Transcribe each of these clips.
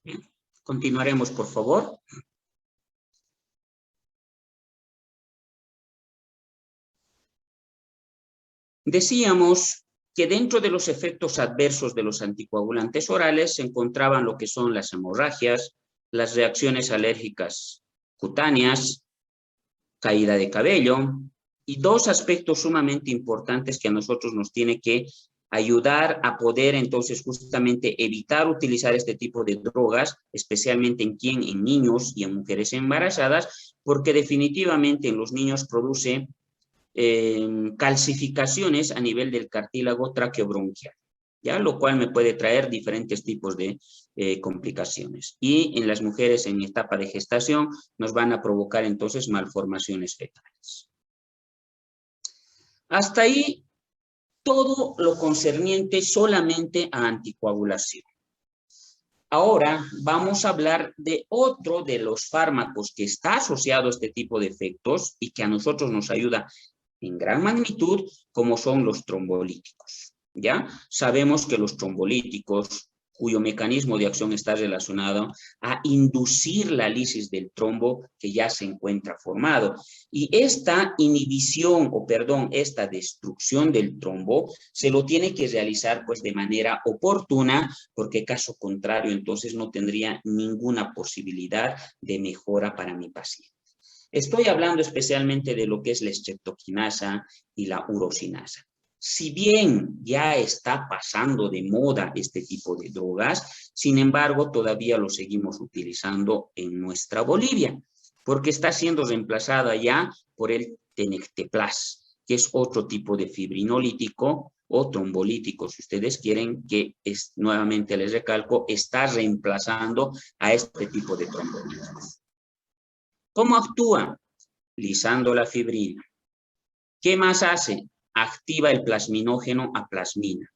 Bien. Continuaremos, por favor. Decíamos que dentro de los efectos adversos de los anticoagulantes orales se encontraban lo que son las hemorragias, las reacciones alérgicas cutáneas, caída de cabello, y dos aspectos sumamente importantes que a nosotros nos tiene que ayudar a poder entonces justamente evitar utilizar este tipo de drogas, especialmente en niños y en mujeres embarazadas, porque definitivamente en los niños produce calcificaciones a nivel del cartílago traqueobronquial, ¿ya? Lo cual me puede traer diferentes tipos de complicaciones. Y en las mujeres en etapa de gestación nos van a provocar entonces malformaciones fetales. Hasta ahí todo lo concerniente solamente a anticoagulación. Ahora vamos a hablar de otro de los fármacos que está asociado a este tipo de efectos y que a nosotros nos ayuda en gran magnitud, como son los trombolíticos, ¿ya? Sabemos que los trombolíticos, cuyo mecanismo de acción está relacionado a inducir la lisis del trombo que ya se encuentra formado. Y esta inhibición, o perdón, esta destrucción del trombo, se lo tiene que realizar pues de manera oportuna, porque caso contrario, entonces no tendría ninguna posibilidad de mejora para mi paciente. Estoy hablando especialmente de lo que es la streptokinasa y la urosinasa. Si bien ya está pasando de moda este tipo de drogas, sin embargo, todavía lo seguimos utilizando en nuestra Bolivia, porque está siendo reemplazada ya por el tenecteplas, que es otro tipo de fibrinolítico o trombolítico, si ustedes quieren, que es, nuevamente les recalco, está reemplazando a este tipo de trombolíticos. ¿Cómo actúa? Lisando la fibrina. ¿Qué más hace? Activa el plasminógeno a plasmina,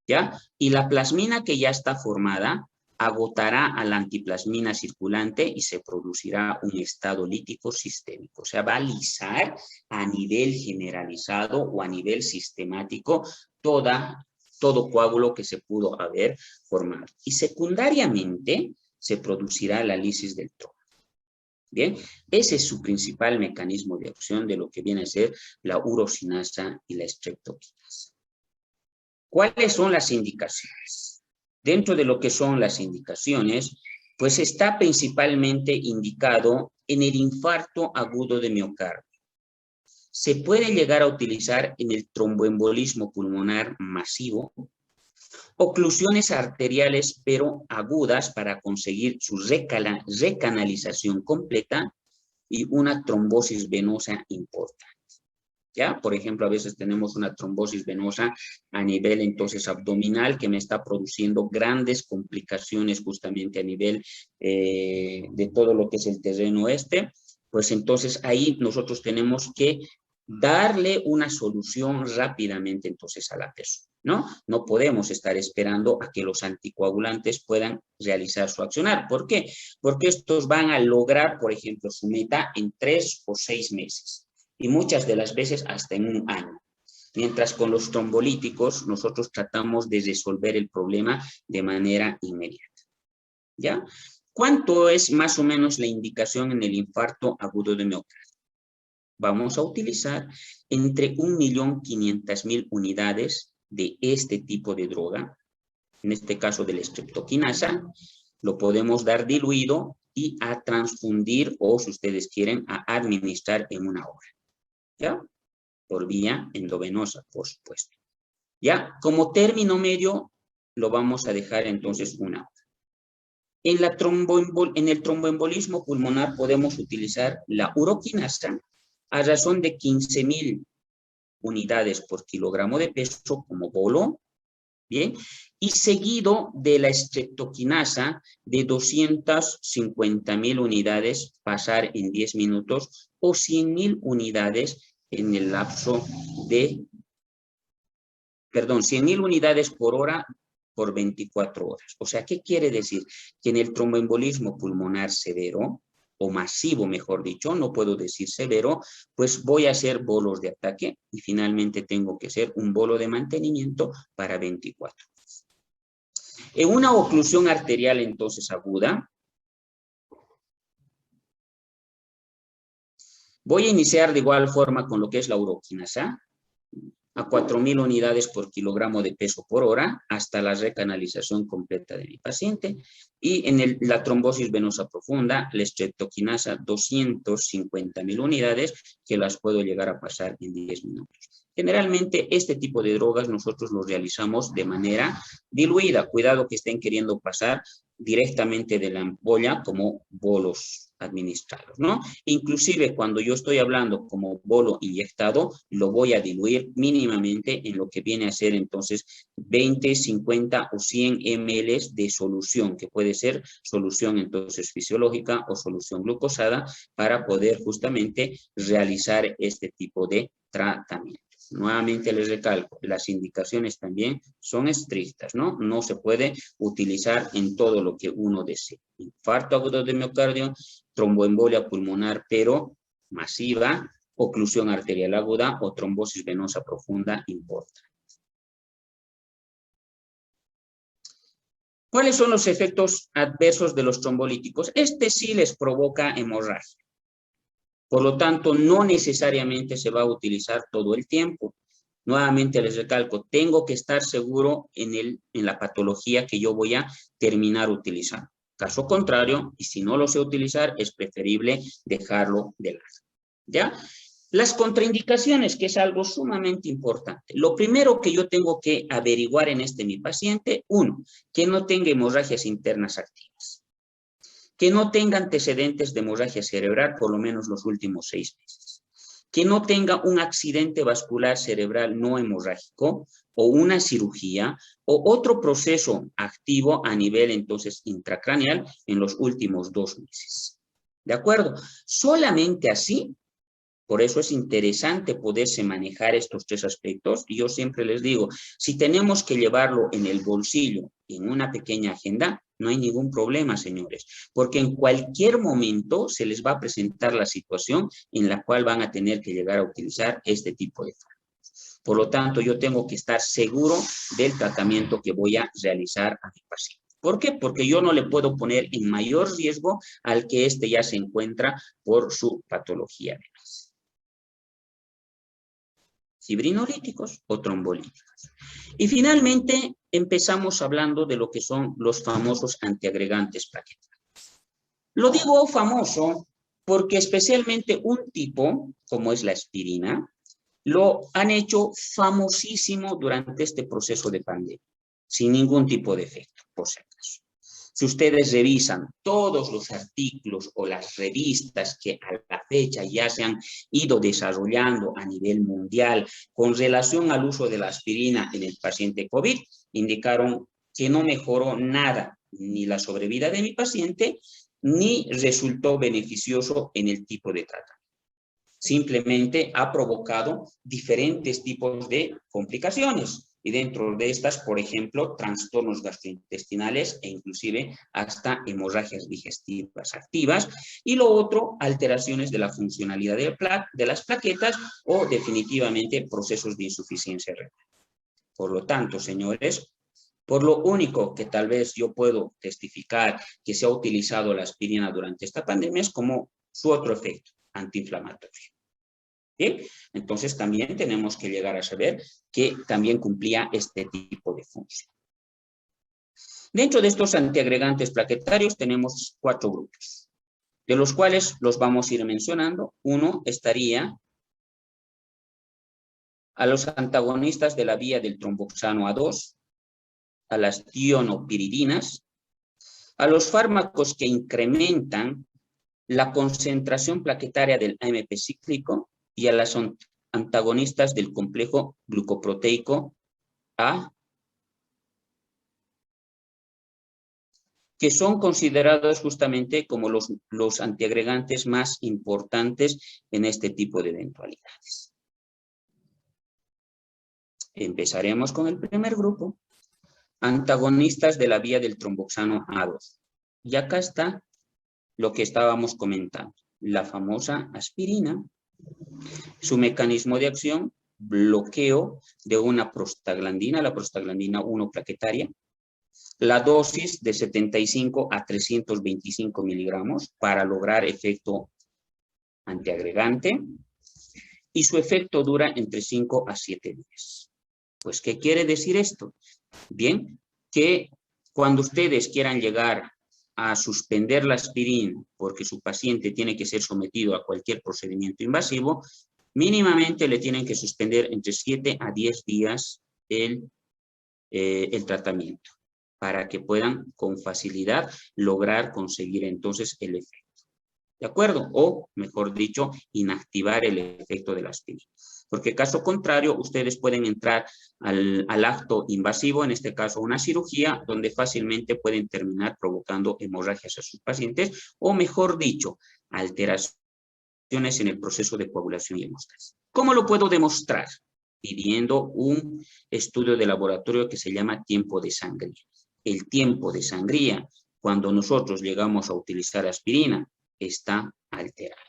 ¿ya? Y la plasmina que ya está formada agotará a la antiplasmina circulante y se producirá un estado lítico sistémico. O sea, va a lisar a nivel generalizado o a nivel sistemático todo coágulo que se pudo haber formado. Y secundariamente se producirá la lisis del trombo. Bien, ese es su principal mecanismo de acción de lo que viene a ser la urosinasa y la streptokinasa. ¿Cuáles son las indicaciones? Dentro de lo que son las indicaciones, pues está principalmente indicado en el infarto agudo de miocardio. Se puede llegar a utilizar en el tromboembolismo pulmonar masivo, oclusiones arteriales pero agudas para conseguir su recanalización completa y una trombosis venosa importante. ¿Ya? Por ejemplo, a veces tenemos una trombosis venosa a nivel entonces abdominal que me está produciendo grandes complicaciones justamente a nivel de todo lo que es el terreno pues entonces ahí nosotros tenemos que darle una solución rápidamente entonces a la persona, ¿no? No podemos estar esperando a que los anticoagulantes puedan realizar su accionar. ¿Por qué? Porque estos van a lograr, por ejemplo, su meta en 3 o 6 meses y muchas de las veces hasta en un año. Mientras con los trombolíticos nosotros tratamos de resolver el problema de manera inmediata, ¿ya? ¿Cuánto es más o menos la indicación en el infarto agudo de miocardio? Vamos a utilizar entre 1.500.000 unidades de este tipo de droga, en este caso de la streptokinasa, lo podemos dar diluido y a transfundir o, si ustedes quieren, a administrar en una hora, ¿ya? Por vía endovenosa, por supuesto. ¿Ya? Como término medio, lo vamos a dejar entonces una hora. En el tromboembolismo pulmonar podemos utilizar la uroquinasa a razón de 15.000 unidades por kilogramo de peso como bolo, ¿bien? Y seguido de la streptokinasa de 250.000 unidades pasar en 10 minutos o 100.000 unidades en el lapso de, 100.000 unidades por hora por 24 horas. O sea, ¿qué quiere decir? Que en el tromboembolismo pulmonar severo, o masivo, mejor dicho, no puedo decir severo, pues voy a hacer bolos de ataque y finalmente tengo que hacer un bolo de mantenimiento para 24 horas. En una oclusión arterial, entonces, aguda, voy a iniciar de igual forma con lo que es la uroquinasa, a 4.000 unidades por kilogramo de peso por hora, hasta la recanalización completa de mi paciente. Y en la trombosis venosa profunda, la streptokinasa, 250.000 unidades, que las puedo llegar a pasar en 10 minutos. Generalmente, este tipo de drogas nosotros los realizamos de manera diluida. Cuidado que estén queriendo pasar directamente de la ampolla como bolos administrados, ¿no? Inclusive cuando yo estoy hablando como bolo inyectado, lo voy a diluir mínimamente en lo que viene a ser entonces 20, 50 o 100 ml de solución, que puede ser solución entonces fisiológica o solución glucosada, para poder justamente realizar este tipo de tratamiento. Nuevamente les recalco, las indicaciones también son estrictas, ¿no? No se puede utilizar en todo lo que uno desee. Infarto agudo de miocardio, tromboembolia pulmonar, pero masiva, oclusión arterial aguda o trombosis venosa profunda importa. ¿Cuáles son los efectos adversos de los trombolíticos? Este sí les provoca hemorragia. Por lo tanto, no necesariamente se va a utilizar todo el tiempo. Nuevamente les recalco, tengo que estar seguro en la patología que yo voy a terminar utilizando. Caso contrario, y si no lo sé utilizar, es preferible dejarlo de lado. ¿Ya? Las contraindicaciones, que es algo sumamente importante. Lo primero que yo tengo que averiguar en mi paciente, uno, que no tenga hemorragias internas activas. Que no tenga antecedentes de hemorragia cerebral por lo menos los últimos 6 meses. Que no tenga un accidente vascular cerebral no hemorrágico o una cirugía o otro proceso activo a nivel entonces intracraneal en los últimos 2 meses. ¿De acuerdo? Solamente así. Por eso es interesante poderse manejar estos 3 aspectos. Y yo siempre les digo, si tenemos que llevarlo en el bolsillo, en una pequeña agenda, no hay ningún problema, señores. Porque en cualquier momento se les va a presentar la situación en la cual van a tener que llegar a utilizar este tipo de fármacos. Por lo tanto, yo tengo que estar seguro del tratamiento que voy a realizar a mi paciente. ¿Por qué? Porque yo no le puedo poner en mayor riesgo al que ya se encuentra por su patología venosa. Fibrinolíticos o trombolíticos. Y finalmente empezamos hablando de lo que son los famosos antiagregantes plaquetarios. Lo digo famoso porque especialmente un tipo, como es la aspirina, lo han hecho famosísimo durante este proceso de pandemia, sin ningún tipo de efecto, por si acaso. Si ustedes revisan todos los artículos o las revistas que a la fecha ya se han ido desarrollando a nivel mundial con relación al uso de la aspirina en el paciente COVID, indicaron que no mejoró nada, ni la sobrevida de mi paciente, ni resultó beneficioso en el tipo de tratamiento. Simplemente ha provocado diferentes tipos de complicaciones. Y dentro de estas, por ejemplo, trastornos gastrointestinales e inclusive hasta hemorragias digestivas activas. Y lo otro, alteraciones de la funcionalidad de las plaquetas o definitivamente procesos de insuficiencia renal. Por lo tanto, señores, por lo único que tal vez yo puedo testificar que se ha utilizado la aspirina durante esta pandemia es como su otro efecto, antiinflamatorio. ¿Bien? Entonces también tenemos que llegar a saber que también cumplía este tipo de función. Dentro de estos antiagregantes plaquetarios tenemos 4 grupos, de los cuales los vamos a ir mencionando. Uno estaría a los antagonistas de la vía del tromboxano A2, a las tionopiridinas, a los fármacos que incrementan la concentración plaquetaria del AMP cíclico y a las antagonistas del complejo glucoproteico A, que son considerados justamente como los antiagregantes más importantes en este tipo de eventualidades. Empezaremos con el primer grupo, antagonistas de la vía del tromboxano A2. Y acá está lo que estábamos comentando, la famosa aspirina. Su mecanismo de acción, bloqueo de una prostaglandina, la prostaglandina 1 plaquetaria, La dosis de 75 a 325 miligramos para lograr efecto antiagregante y su efecto dura entre 5 a 7 días. Pues, ¿qué quiere decir esto? Bien, que cuando ustedes quieran llegar a suspender la aspirina porque su paciente tiene que ser sometido a cualquier procedimiento invasivo, mínimamente le tienen que suspender entre 7 a 10 días el tratamiento para que puedan con facilidad lograr conseguir entonces el efecto. ¿De acuerdo? O, mejor dicho, inactivar el efecto de la aspirina. Porque caso contrario, ustedes pueden entrar al acto invasivo, en este caso una cirugía, donde fácilmente pueden terminar provocando hemorragias a sus pacientes, o mejor dicho, alteraciones en el proceso de coagulación y hemostasis. ¿Cómo lo puedo demostrar? Pidiendo un estudio de laboratorio que se llama tiempo de sangría. El tiempo de sangría, cuando nosotros llegamos a utilizar aspirina, está alterado.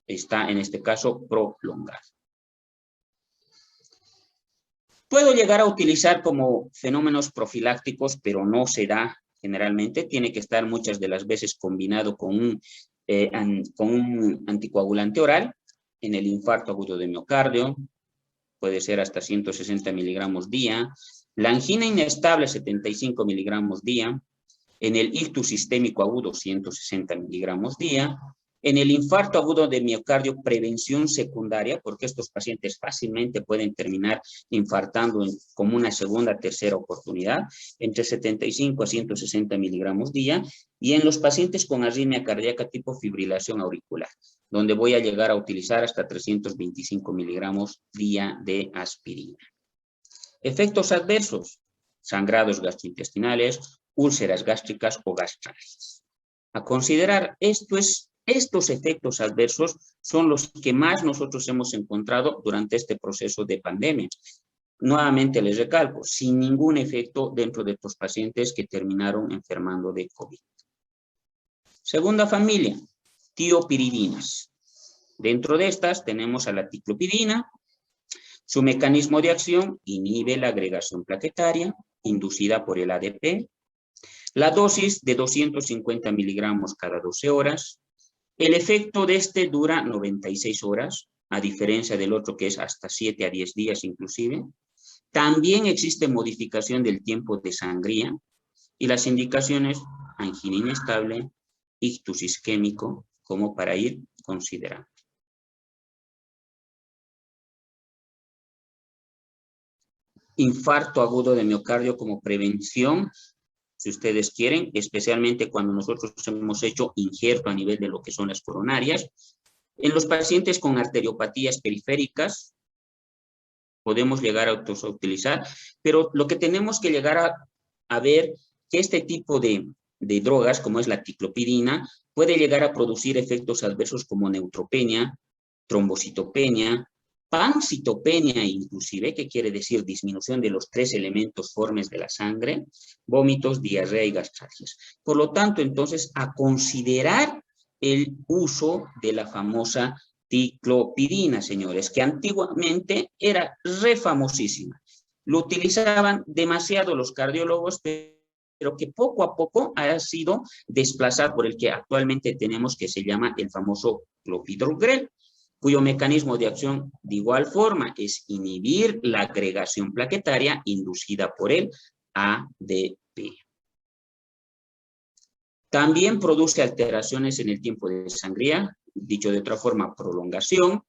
Está, en este caso, prolongado. Puedo llegar a utilizar como fenómenos profilácticos, pero no se da generalmente. Tiene que estar muchas de las veces combinado con un anticoagulante oral. En el infarto agudo de miocardio, puede ser hasta 160 miligramos día. La angina inestable, 75 miligramos día. En el ictus sistémico agudo, 160 miligramos día. En el infarto agudo de miocardio, prevención secundaria, porque estos pacientes fácilmente pueden terminar infartando como una segunda, tercera oportunidad, entre 75 a 160 miligramos día. Y en los pacientes con arritmia cardíaca tipo fibrilación auricular, donde voy a llegar a utilizar hasta 325 miligramos día de aspirina. Efectos adversos: sangrados gastrointestinales, úlceras gástricas o gastralgias. A considerar, estos efectos adversos son los que más nosotros hemos encontrado durante este proceso de pandemia. Nuevamente les recalco, sin ningún efecto dentro de estos pacientes que terminaron enfermando de COVID. Segunda familia, tiopiridinas. Dentro de estas tenemos a la ticlopidina. Su mecanismo de acción inhibe la agregación plaquetaria inducida por el ADP. La dosis de 250 miligramos cada 12 horas. El efecto de este dura 96 horas, a diferencia del otro que es hasta 7 a 10 días inclusive. También existe modificación del tiempo de sangría y las indicaciones: angina inestable, ictus isquémico, como para ir considerando. Infarto agudo de miocardio como prevención, si ustedes quieren, especialmente cuando nosotros hemos hecho injerto a nivel de lo que son las coronarias. En los pacientes con arteriopatías periféricas, podemos llegar a utilizar, pero lo que tenemos que llegar a ver que este tipo de drogas, como es la ticlopidina, puede llegar a producir efectos adversos como neutropenia, trombocitopenia, pancitopenia inclusive, que quiere decir disminución de los 3 elementos formes de la sangre, vómitos, diarrea y gastralgias. Por lo tanto, entonces, a considerar el uso de la famosa ticlopidina, señores, que antiguamente era re famosísima. Lo utilizaban demasiado los cardiólogos, pero que poco a poco ha sido desplazado por el que actualmente tenemos, que se llama el famoso clopidogrel, cuyo mecanismo de acción de igual forma es inhibir la agregación plaquetaria inducida por el ADP. También produce alteraciones en el tiempo de sangría, dicho de otra forma, prolongación.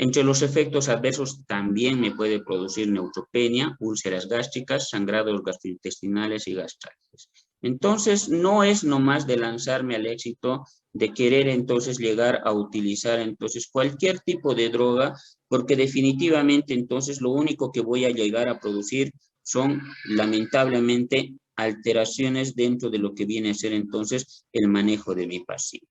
Entre los efectos adversos también me puede producir neutropenia, úlceras gástricas, sangrados gastrointestinales y gastrales. Entonces, no es nomás de lanzarme al éxito, de querer entonces llegar a utilizar entonces cualquier tipo de droga, porque definitivamente entonces lo único que voy a llegar a producir son lamentablemente alteraciones dentro de lo que viene a ser entonces el manejo de mi paciente.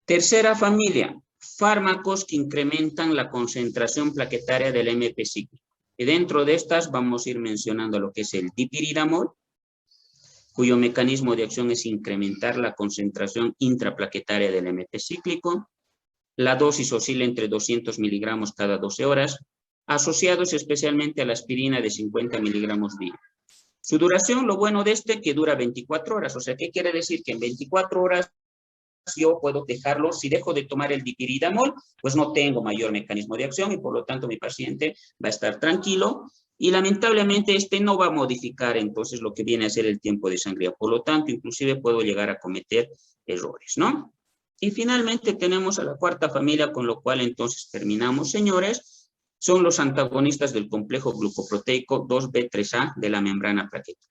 Tercera familia, fármacos que incrementan la concentración plaquetaria del MP cíclico. Y dentro de estas vamos a ir mencionando lo que es el dipiridamol, cuyo mecanismo de acción es incrementar la concentración intraplaquetaria del MP cíclico. La dosis oscila entre 200 miligramos cada 12 horas, asociados especialmente a la aspirina de 50 miligramos día. Su duración, lo bueno de este, que dura 24 horas. O sea, ¿qué quiere decir? Que en 24 horas yo puedo dejarlo. Si dejo de tomar el dipiridamol, pues no tengo mayor mecanismo de acción y por lo tanto mi paciente va a estar tranquilo. Y lamentablemente este no va a modificar entonces lo que viene a ser el tiempo de sangría. Por lo tanto, inclusive puedo llegar a cometer errores, ¿no? Y finalmente tenemos a la cuarta familia, con lo cual entonces terminamos, señores. Son los antagonistas del complejo glucoproteico 2B3A de la membrana plaquetaria.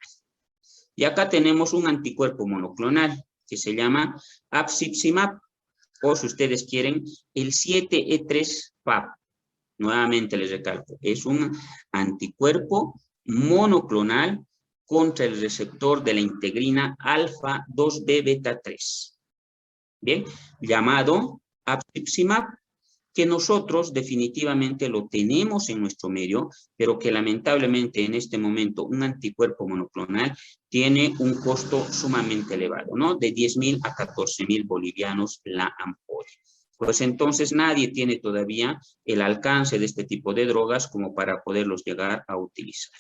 Y acá tenemos un anticuerpo monoclonal que se llama Apiximab, o si ustedes quieren, el 7E3-PAP. Nuevamente les recalco, es un anticuerpo monoclonal contra el receptor de la integrina alfa 2B beta 3. Bien, llamado Apiximab, que nosotros definitivamente lo tenemos en nuestro medio, pero que lamentablemente en este momento un anticuerpo monoclonal tiene un costo sumamente elevado, ¿no? De 10.000 a 14.000 bolivianos la ampolla. Pues entonces nadie tiene todavía el alcance de este tipo de drogas como para poderlos llegar a utilizar.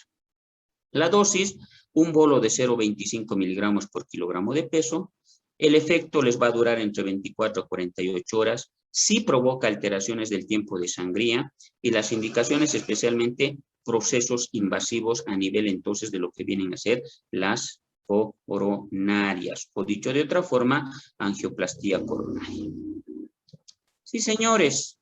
La dosis, un bolo de 0,25 miligramos por kilogramo de peso. El efecto les va a durar entre 24 a 48 horas. Sí provoca alteraciones del tiempo de sangría y las indicaciones especialmente procesos invasivos a nivel entonces de lo que vienen a ser las coronarias, o dicho de otra forma, angioplastía coronaria. Sí, señores,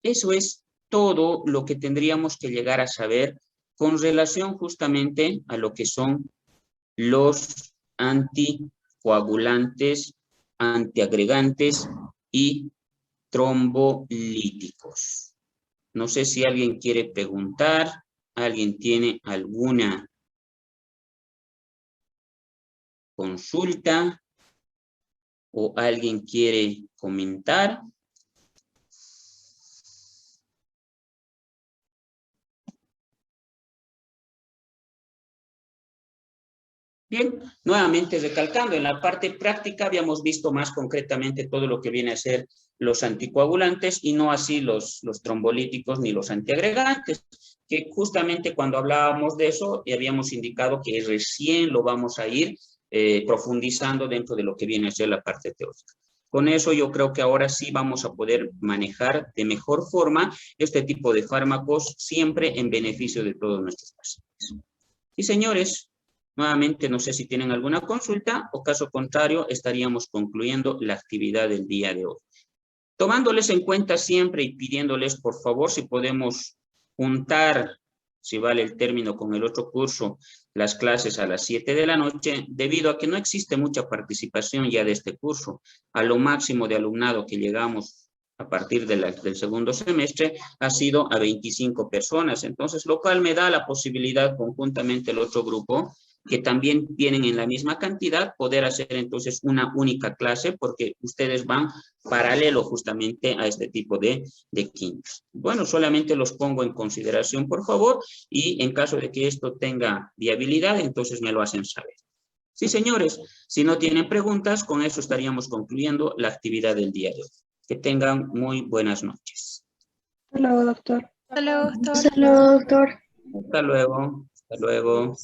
eso es todo lo que tendríamos que llegar a saber con relación justamente a lo que son los anticoagulantes, antiagregantes y trombolíticos. No sé si alguien quiere preguntar, alguien tiene alguna consulta o alguien quiere comentar. Bien, nuevamente recalcando, en la parte práctica habíamos visto más concretamente todo lo que viene a ser los anticoagulantes y no así los trombolíticos ni los antiagregantes, que justamente cuando hablábamos de eso habíamos indicado que recién lo vamos a ir profundizando dentro de lo que viene a ser la parte teórica. Con eso yo creo que ahora sí vamos a poder manejar de mejor forma este tipo de fármacos siempre en beneficio de todos nuestros pacientes. Y señores, nuevamente, no sé si tienen alguna consulta o caso contrario, estaríamos concluyendo la actividad del día de hoy. Tomándoles en cuenta siempre y pidiéndoles, por favor, si podemos juntar, si vale el término, con el otro curso, las clases a las 7 de la noche, debido a que no existe mucha participación ya de este curso. A lo máximo de alumnado que llegamos a partir del segundo semestre ha sido a 25 personas. Entonces, lo cual me da la posibilidad conjuntamente el otro grupo que también tienen en la misma cantidad, poder hacer entonces una única clase, porque ustedes van paralelo justamente a este tipo de químicos. Bueno, solamente los pongo en consideración, por favor, y en caso de que esto tenga viabilidad, entonces me lo hacen saber. Sí, señores, si no tienen preguntas, con eso estaríamos concluyendo la actividad del día de hoy. Que tengan muy buenas noches. Hasta luego, doctor. Hasta luego, doctor. Hasta luego, doctor. Hasta luego. Hasta luego.